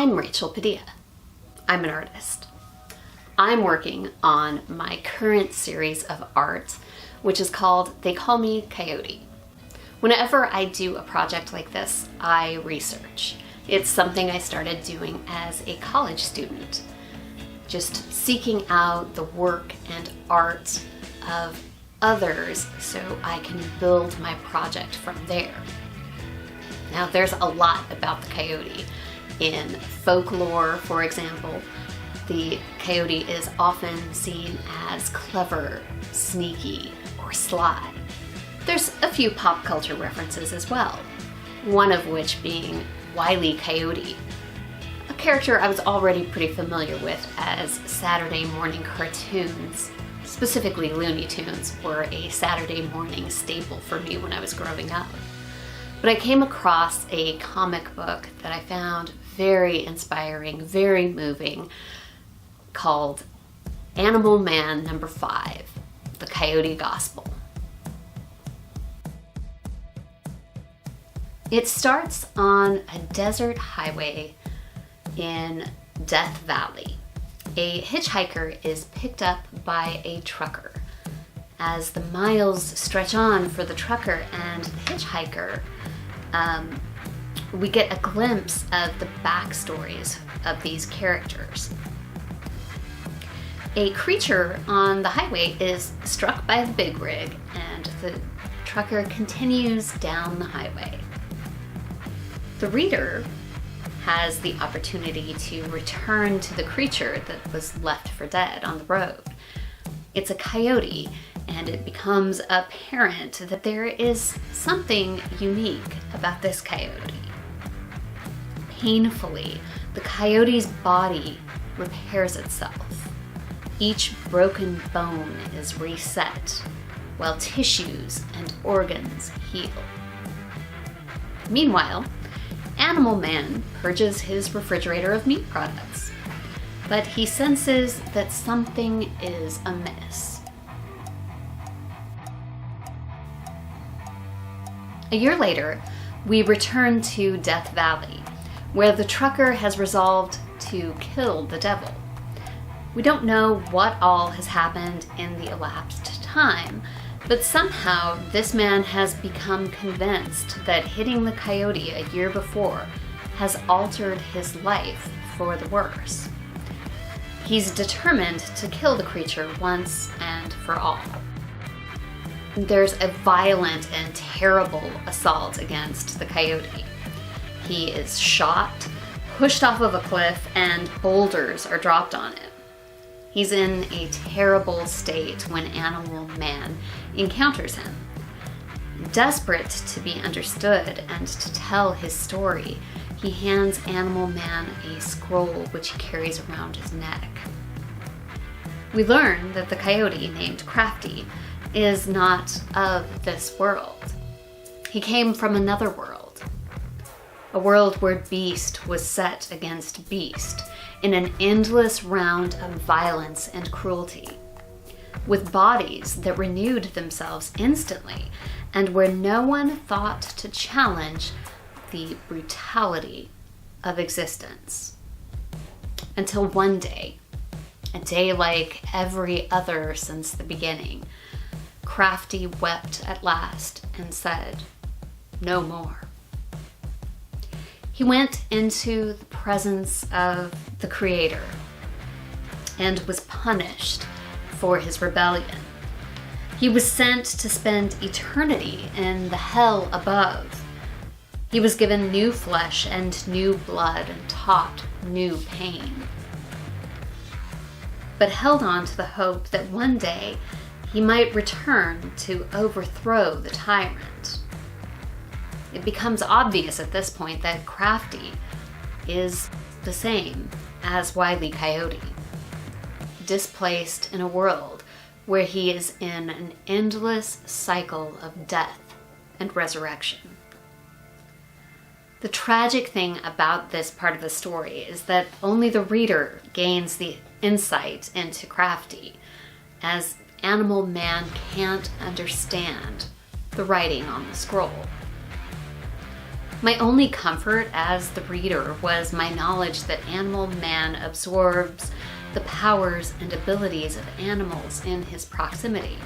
I'm Rachel Padilla. I'm an artist. I'm working on my current series of art, which is called Call Me Coyote. Whenever I do a project like this, I research. It's something I started doing as a college student, just seeking out the work and art of others so I can build my project from there. Now, there's a lot about the coyote. In folklore, for example, the coyote is often seen as clever, sneaky, or sly. There's a few pop culture references as well, one of which being Wile E. Coyote, a character I was already pretty familiar with as Saturday morning cartoons, specifically Looney Tunes, were a Saturday morning staple for me when I was growing up. But I came across a comic book that I found very inspiring, very moving, called Animal Man No. 5, The Coyote Gospel. It starts on a desert highway in Death Valley. A hitchhiker is picked up by a trucker. As the miles stretch on for the trucker and the hitchhiker, we get a glimpse of the backstories of these characters. A creature on the highway is struck by the big rig, and the trucker continues down the highway. The reader has the opportunity to return to the creature that was left for dead on the road. It's a coyote, and it becomes apparent that there is something unique about this coyote. Painfully, the coyote's body repairs itself. Each broken bone is reset, while tissues and organs heal. Meanwhile, Animal Man purges his refrigerator of meat products, but he senses that something is amiss. A year later, we return to Death Valley, where the trucker has resolved to kill the devil. We don't know what all has happened in the elapsed time, but somehow this man has become convinced that hitting the coyote a year before has altered his life for the worse. He's determined to kill the creature once and for all. There's a violent and terrible assault against the coyote. He is shot, pushed off of a cliff, and boulders are dropped on him. He's in a terrible state when Animal Man encounters him. Desperate to be understood and to tell his story, he hands Animal Man a scroll which he carries around his neck. We learn that the coyote, named Crafty, is not of this world. He came from another world, a world where beast was set against beast in an endless round of violence and cruelty, with bodies that renewed themselves instantly and where no one thought to challenge the brutality of existence. Until one day, a day like every other since the beginning, Crafty wept at last and said, "No more." He went into the presence of the Creator and was punished for his rebellion. He was sent to spend eternity in the hell above. He was given new flesh and new blood and taught new pain, but held on to the hope that one day he might return to overthrow the tyrant. It becomes obvious at this point that Crafty is the same as Wile E. Coyote, displaced in a world where he is in an endless cycle of death and resurrection. The tragic thing about this part of the story is that only the reader gains the insight into Crafty, as Animal Man can't understand the writing on the scroll. My only comfort as the reader was my knowledge that Animal Man absorbs the powers and abilities of animals in his proximity.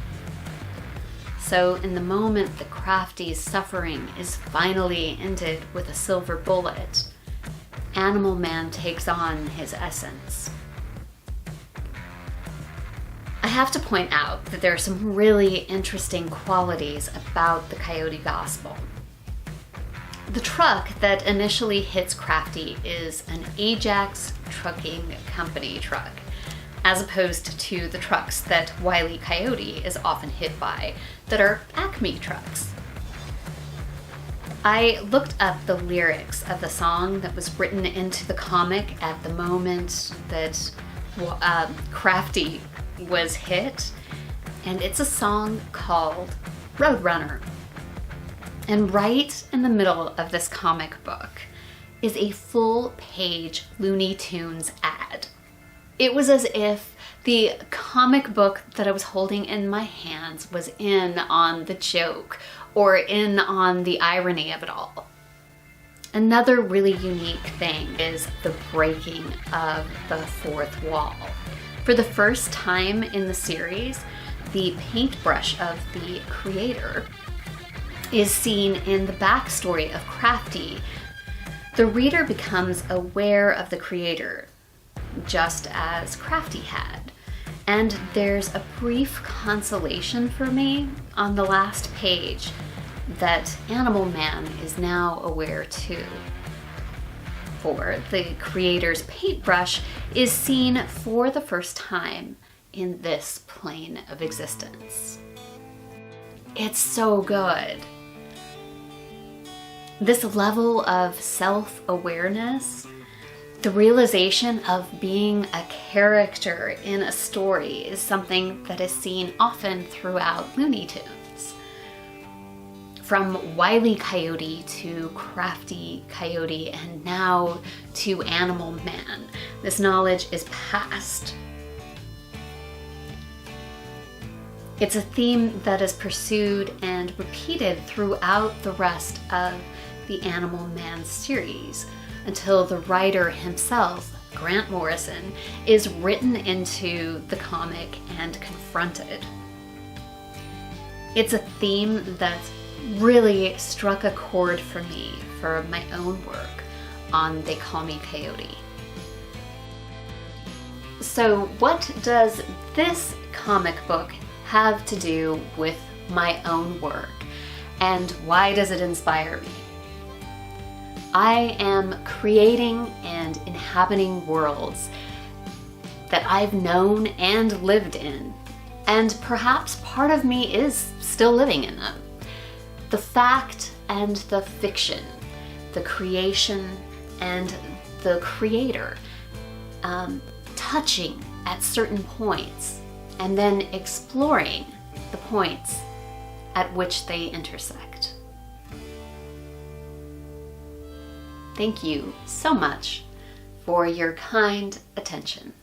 So in the moment that Crafty's suffering is finally ended with a silver bullet, Animal Man takes on his essence. I have to point out that there are some really interesting qualities about the Coyote Gospel. The truck that initially hits Crafty is an Ajax Trucking Company truck, as opposed to the trucks that Wile E. Coyote is often hit by, that are Acme trucks. I looked up the lyrics of the song that was written into the comic at the moment that Crafty was hit, and it's a song called Roadrunner. And right in the middle of this comic book is a full-page Looney Tunes ad. It was as if the comic book that I was holding in my hands was in on the joke or in on the irony of it all. Another really unique thing is the breaking of the fourth wall. For the first time in the series, the paintbrush of the creator is seen in the backstory of Crafty. The reader becomes aware of the creator, just as Crafty had. And there's a brief consolation for me on the last page that Animal Man is now aware too. For the creator's paintbrush is seen for the first time in this plane of existence. It's so good. This level of self-awareness, the realization of being a character in a story, is something that is seen often throughout Looney Tunes. From Wile E. Coyote to Crafty Coyote and now to Animal Man, this knowledge is passed. It's a theme that is pursued and repeated throughout the rest of the Animal Man series until the writer himself, Grant Morrison, is written into the comic and confronted. It's a theme that really struck a chord for me for my own work on They Call Me Coyote. So what does this comic book have to do with my own work, and why does it inspire me? I am creating and inhabiting worlds that I've known and lived in, and perhaps part of me is still living in them. The fact and the fiction, the creation and the creator, touching at certain points and then exploring the points at which they intersect. Thank you so much for your kind attention.